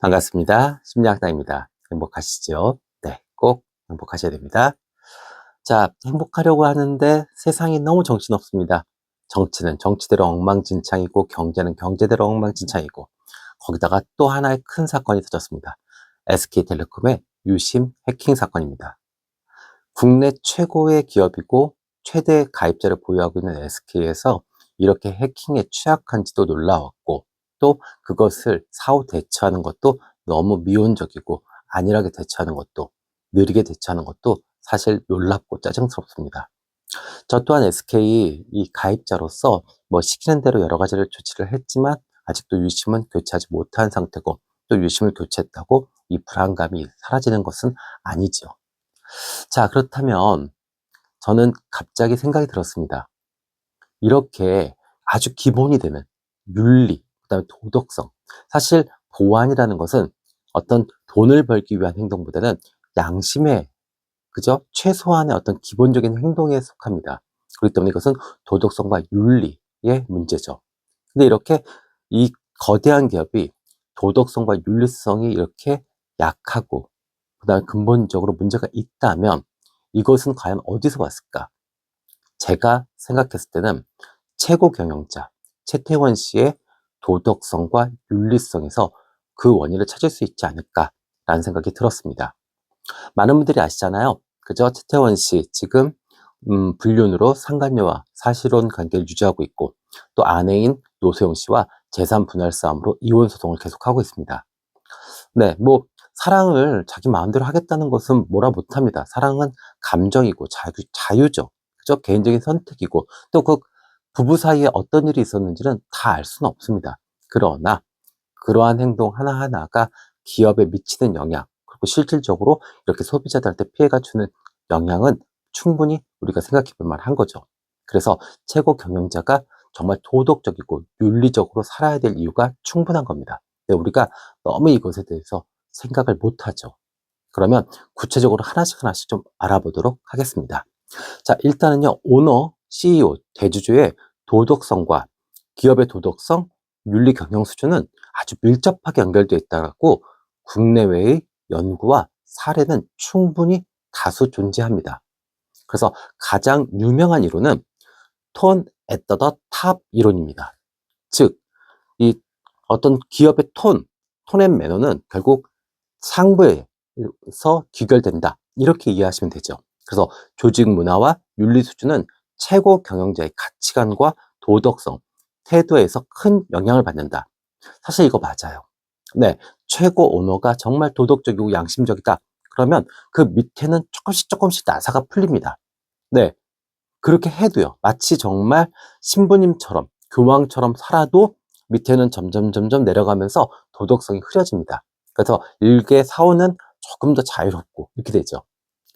반갑습니다. 심리학당입니다. 행복하시죠? 네, 꼭 행복하셔야 됩니다. 자, 행복하려고 하는데 세상이 너무 정신없습니다. 정치는 정치대로 엉망진창이고 경제는 경제대로 엉망진창이고 거기다가 또 하나의 큰 사건이 터졌습니다. SK텔레콤의 유심 해킹 사건입니다. 국내 최고의 기업이고 최대 가입자를 보유하고 있는 SK에서 이렇게 해킹에 취약한지도 놀라웠고 또 그것을 사후 대처하는 것도 너무 미온적이고 안일하게 대처하는 것도 느리게 대처하는 것도 사실 놀랍고 짜증스럽습니다. 저 또한 SK 이 가입자로서 뭐 시키는 대로 여러 가지를 조치를 했지만 아직도 유심은 교체하지 못한 상태고 또 유심을 교체했다고 이 불안감이 사라지는 것은 아니죠. 자, 그렇다면 저는 갑자기 생각이 들었습니다. 이렇게 아주 기본이 되는 윤리, 그다음에 도덕성. 사실 보안이라는 것은 어떤 돈을 벌기 위한 행동보다는 양심의 그저 최소한의 어떤 기본적인 행동에 속합니다. 그렇기 때문에 이것은 도덕성과 윤리의 문제죠. 근데 이렇게 이 거대한 기업이 도덕성과 윤리성이 이렇게 약하고 그다음에 근본적으로 문제가 있다면 이것은 과연 어디서 왔을까? 제가 생각했을 때는 최고 경영자 최태원 씨의 도덕성과 윤리성에서 그 원인을 찾을 수 있지 않을까라는 생각이 들었습니다. 많은 분들이 아시잖아요. 그죠? 최태원 씨 지금 불륜으로 상간녀와 사실혼 관계를 유지하고 있고 또 아내인 노소영 씨와 재산 분할 싸움으로 이혼 소송을 계속하고 있습니다. 네, 뭐 사랑을 자기 마음대로 하겠다는 것은 뭐라 못합니다. 사랑은 감정이고 자유죠. 그죠? 개인적인 선택이고 또 그 부부 사이에 어떤 일이 있었는지는 다 알 수는 없습니다. 그러나 그러한 행동 하나하나가 기업에 미치는 영향, 그리고 실질적으로 이렇게 소비자들한테 피해가 주는 영향은 충분히 우리가 생각해 볼 만한 거죠. 그래서 최고 경영자가 정말 도덕적이고 윤리적으로 살아야 될 이유가 충분한 겁니다. 근데 우리가 너무 이것에 대해서 생각을 못 하죠. 그러면 구체적으로 하나씩 하나씩 좀 알아보도록 하겠습니다. 자, 일단은요, 오너, CEO, 대주주의 도덕성과 기업의 도덕성, 윤리 경영 수준은 아주 밀접하게 연결되어 있다고 국내외의 연구와 사례는 충분히 다수 존재합니다. 그래서 가장 유명한 이론은 톤 at the top 이론입니다. 즉, 이 어떤 기업의 톤 앤 매너는 결국 상부에서 귀결된다. 이렇게 이해하시면 되죠. 그래서 조직 문화와 윤리 수준은 최고 경영자의 가치관과 도덕성, 태도에서 큰 영향을 받는다. 사실 이거 맞아요. 네, 최고 오너가 정말 도덕적이고 양심적이다. 그러면 그 밑에는 조금씩 나사가 풀립니다. 네, 그렇게 해도요. 마치 정말 신부님처럼 교황처럼 살아도 밑에는 점점 내려가면서 도덕성이 흐려집니다. 그래서 일개 사원은 조금 더 자유롭고 이렇게 되죠.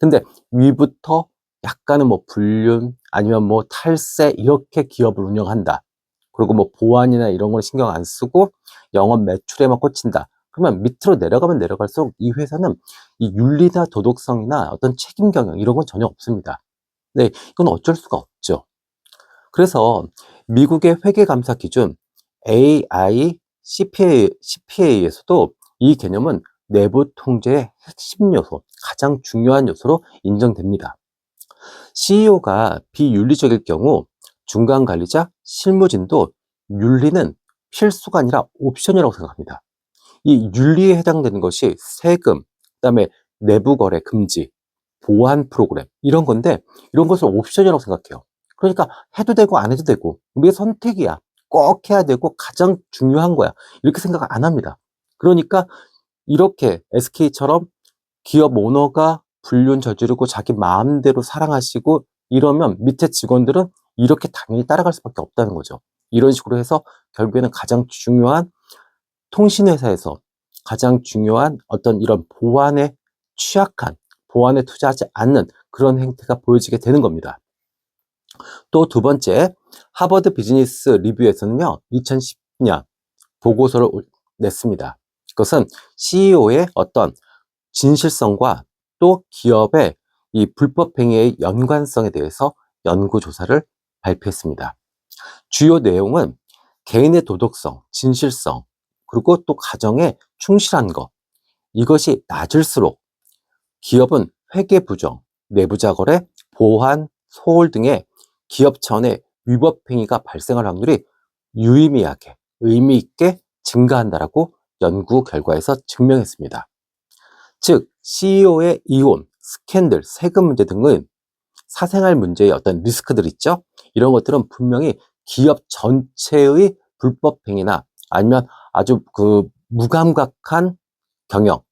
근데 위부터 약간은 뭐 불륜 아니면 뭐 탈세 이렇게 기업을 운영한다. 그리고 뭐 보안이나 이런 걸 신경 안 쓰고 영업 매출에만 꽂힌다. 그러면 밑으로 내려가면 내려갈수록 이 회사는 이 윤리나 도덕성이나 어떤 책임 경영 이런 건 전혀 없습니다. 네, 이건 어쩔 수가 없죠. 그래서 미국의 회계감사 기준 CPA에서도 이 개념은 내부 통제의 핵심 요소, 가장 중요한 요소로 인정됩니다. CEO가 비윤리적일 경우 중간 관리자, 실무진도 윤리는 필수가 아니라 옵션이라고 생각합니다. 이 윤리에 해당되는 것이 세금, 그다음에 내부 거래 금지, 보안 프로그램 이런 건데 이런 것을 옵션이라고 생각해요. 그러니까 해도 되고 안 해도 되고 우리의 선택이야. 꼭 해야 되고 가장 중요한 거야. 이렇게 생각 안 합니다. 그러니까 이렇게 SK처럼 기업 오너가 불륜 저지르고 자기 마음대로 사랑하시고 이러면 밑에 직원들은 이렇게 당연히 따라갈 수밖에 없다는 거죠. 이런 식으로 해서 결국에는 가장 중요한 통신회사에서 가장 중요한 어떤 이런 보안에 취약한, 보안에 투자하지 않는 그런 행태가 보여지게 되는 겁니다. 또 두 번째, 하버드 비즈니스 리뷰에서는요, 2010년 보고서를 냈습니다. 그것은 CEO의 어떤 진실성과 또 기업의 이 불법 행위의 연관성에 대해서 연구조사를 발표했습니다. 주요 내용은 개인의 도덕성, 진실성, 그리고 또 가정에 충실한 것, 이것이 낮을수록 기업은 회계 부정, 내부자 거래, 보안, 소홀 등의 기업 차원의 위법 행위가 발생할 확률이 유의미하게, 의미 있게 증가한다라고 연구 결과에서 증명했습니다. 즉, CEO의 이혼, 스캔들, 세금 문제 등은 사생활 문제의 어떤 리스크들 있죠? 이런 것들은 분명히 기업 전체의 불법 행위나 아니면 아주 무감각한 경영,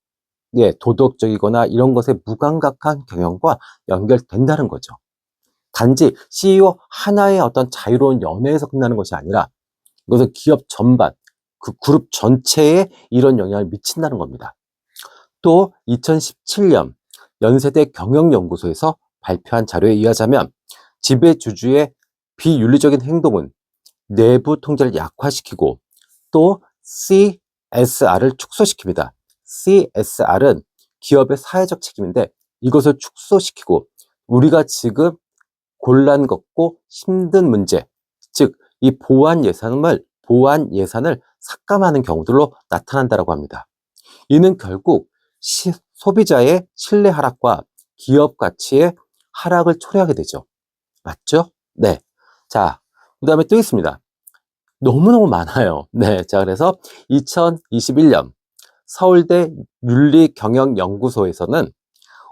예, 도덕적이거나 이런 것에 무감각한 경영과 연결된다는 거죠. 단지 CEO 하나의 어떤 자유로운 연애에서 끝나는 것이 아니라 이것은 기업 전반, 그 그룹 전체에 이런 영향을 미친다는 겁니다. 또 2017년 연세대 경영연구소에서 발표한 자료에 의하자면 지배주주의 비윤리적인 행동은 내부 통제를 약화시키고 또 CSR을 축소시킵니다. CSR은 기업의 사회적 책임인데 이것을 축소시키고 우리가 지금 곤란 겪고 힘든 문제, 즉 이 보안 예산을 삭감하는 경우들로 나타난다고 합니다. 이는 결국 소비자의 신뢰 하락과 기업 가치의 하락을 초래하게 되죠. 맞죠? 네. 자, 그 다음에 또 있습니다. 너무너무 많아요. 네. 자, 그래서 2021년 서울대 윤리경영연구소에서는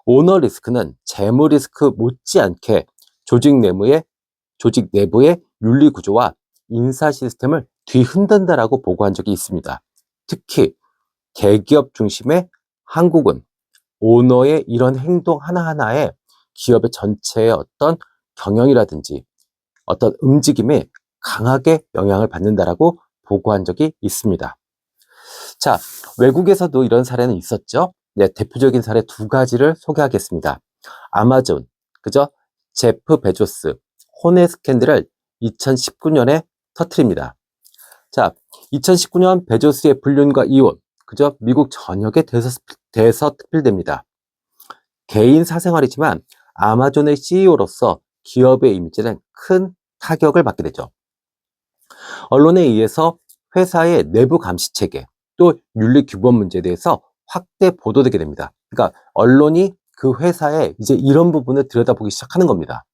오너 리스크는 재무 리스크 못지않게 조직 내부의 윤리 구조와 인사 시스템을 뒤흔든다라고 보고한 적이 있습니다. 특히 대기업 중심의 한국은 오너의 이런 행동 하나하나에 기업의 전체의 어떤 경영이라든지 어떤 움직임에 강하게 영향을 받는다라고 보고한 적이 있습니다. 자, 외국에서도 이런 사례는 있었죠. 네, 대표적인 사례 두 가지를 소개하겠습니다. 아마존, 그죠? 제프 베조스, 혼의 스캔들을 2019년에 터뜨립니다. 자, 2019년 베조스의 불륜과 이혼, 그죠? 미국 전역에 대서특필됩니다. 개인 사생활이지만 아마존의 CEO로서 기업의 이미지는 큰 타격을 받게 되죠. 언론에 의해서 회사의 내부 감시 체계, 또 윤리 규범 문제에 대해서 확대 보도되게 됩니다. 그러니까 언론이 그 회사의 이제 이런 부분을 들여다보기 시작하는 겁니다.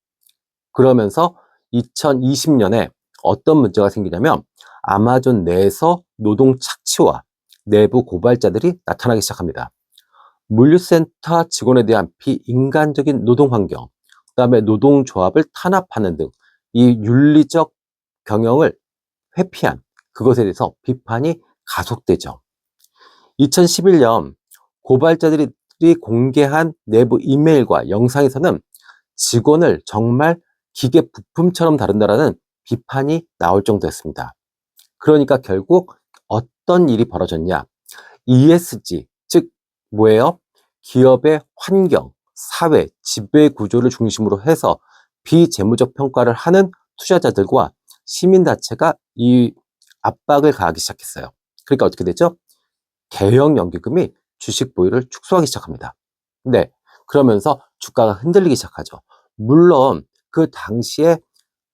그러면서 2020년에 어떤 문제가 생기냐면 아마존 내에서 노동 착취와 내부 고발자들이 나타나기 시작합니다. 물류센터 직원에 대한 비인간적인 노동 환경, 그다음에 노동조합을 탄압하는 등 이 윤리적 경영을 회피한 그것에 대해서 비판이 가속되죠. 2011년 고발자들이 공개한 내부 이메일과 영상에서는 직원을 정말 기계 부품처럼 다룬다라는 비판이 나올 정도였습니다. 그러니까 결국 어떤 일이 벌어졌냐? ESG, 즉 뭐예요? 기업의 환경, 사회, 지배 구조를 중심으로 해서 비재무적 평가를 하는 투자자들과 시민 자체가 이 압박을 가하기 시작했어요. 그러니까 어떻게 되죠? 대형 연기금이 주식 보유를 축소하기 시작합니다. 네, 그러면서 주가가 흔들리기 시작하죠. 물론 그 당시에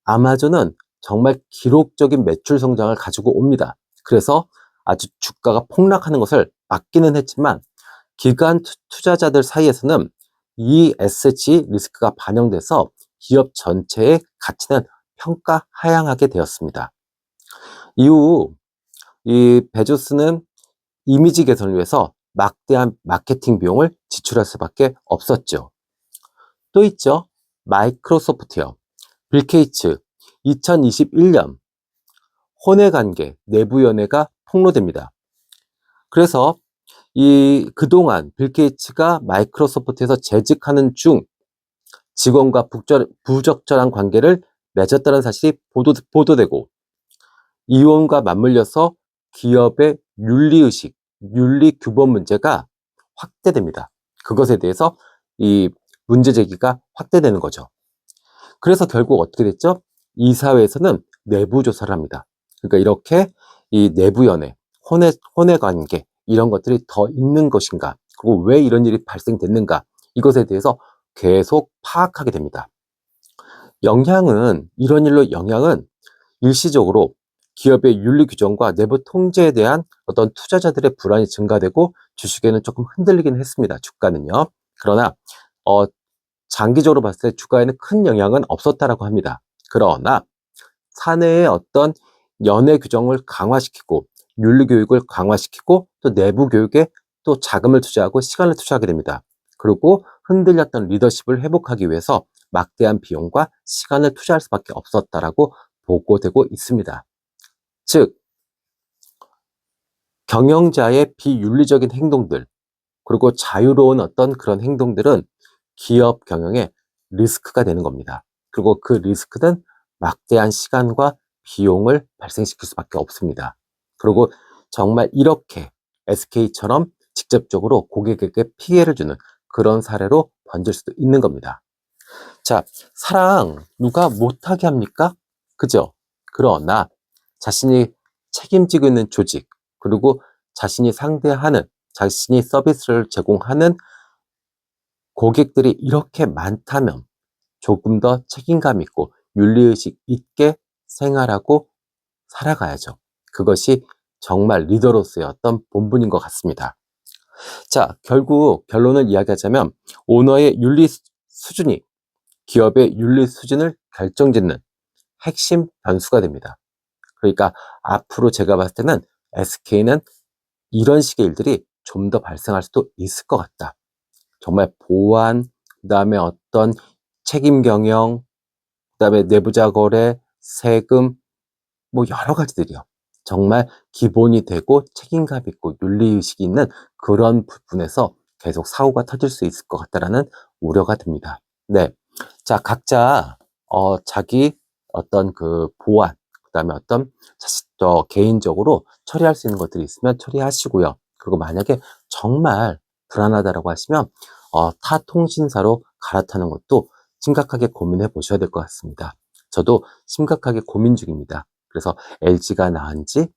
아마존은 정말 기록적인 매출 성장을 가지고 옵니다. 그래서 아주 주가가 폭락하는 것을 막기는 했지만 기관 투자자들 사이에서는 ESG 리스크가 반영돼서 기업 전체의 가치는 평가 하향하게 되었습니다. 이후 이 베조스는 이미지 개선을 위해서 막대한 마케팅 비용을 지출할 수밖에 없었죠. 또 있죠. 마이크로소프트요. 빌 게이츠 2021년 혼외 관계, 내부 연애가 폭로됩니다. 그래서 그동안 빌 게이츠가 마이크로소프트에서 재직하는 중 직원과 부적절한 관계를 맺었다는 사실이 보도되고 이혼과 맞물려서 기업의 윤리의식, 윤리규범 문제가 확대됩니다. 그것에 대해서 이 문제 제기가 확대되는 거죠. 그래서 결국 어떻게 됐죠? 이사회에서는 내부 조사를 합니다. 그러니까 이렇게 이 내부 연애, 혼외 관계 이런 것들이 더 있는 것인가, 그리고 왜 이런 일이 발생됐는가 이것에 대해서 계속 파악하게 됩니다. 이런 일로 영향은 일시적으로 기업의 윤리 규정과 내부 통제에 대한 어떤 투자자들의 불안이 증가되고 주식에는 조금 흔들리긴 했습니다. 주가는요. 그러나 장기적으로 봤을 때 주가에는 큰 영향은 없었다라고 합니다. 그러나 사내의 어떤 연애 규정을 강화시키고 윤리 교육을 강화시키고 또 내부 교육에 또 자금을 투자하고 시간을 투자하게 됩니다. 그리고 흔들렸던 리더십을 회복하기 위해서 막대한 비용과 시간을 투자할 수밖에 없었다라고 보고되고 있습니다. 즉, 경영자의 비윤리적인 행동들, 그리고 자유로운 어떤 그런 행동들은 기업 경영에 리스크가 되는 겁니다. 그리고 그 리스크는 막대한 시간과 비용을 발생시킬 수밖에 없습니다. 그리고 정말 이렇게 SK처럼 직접적으로 고객에게 피해를 주는 그런 사례로 번질 수도 있는 겁니다. 자, 사랑 누가 못하게 합니까? 그죠? 그러나 자신이 책임지고 있는 조직, 그리고 자신이 상대하는, 자신이 서비스를 제공하는 고객들이 이렇게 많다면 조금 더 책임감 있고 윤리의식 있게 생활하고 살아가야죠. 그것이 정말 리더로서의 어떤 본분인 것 같습니다. 자, 결국 결론을 이야기하자면 오너의 윤리 수준이 기업의 윤리 수준을 결정짓는 핵심 변수가 됩니다. 그러니까 앞으로 제가 봤을 때는 SK는 이런 식의 일들이 좀 더 발생할 수도 있을 것 같다. 정말 보안, 그다음에 어떤 책임 경영, 그다음에 내부자 거래, 세금, 뭐 여러 가지들이요. 정말 기본이 되고 책임감 있고 윤리의식이 있는 그런 부분에서 계속 사고가 터질 수 있을 것 같다라는 우려가 듭니다. 네. 자, 각자, 자기 어떤 그 보안, 그다음에 어떤 개인적으로 처리할 수 있는 것들이 있으면 처리하시고요. 그리고 만약에 정말 불안하다라고 하시면, 타 통신사로 갈아타는 것도 심각하게 고민해 보셔야 될 것 같습니다. 저도 심각하게 고민 중입니다. 그래서 LG가 나은지,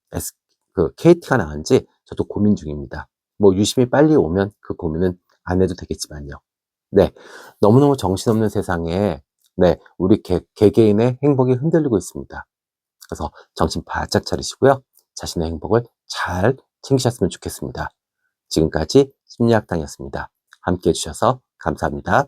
KT가 나은지 저도 고민 중입니다. 뭐 유심히 빨리 오면 그 고민은 안 해도 되겠지만요. 네. 너무너무 정신없는 세상에, 네, 우리 개개인의 행복이 흔들리고 있습니다. 그래서 정신 바짝 차리시고요. 자신의 행복을 잘 챙기셨으면 좋겠습니다. 지금까지 심리학당이었습니다. 함께 해주셔서 감사합니다.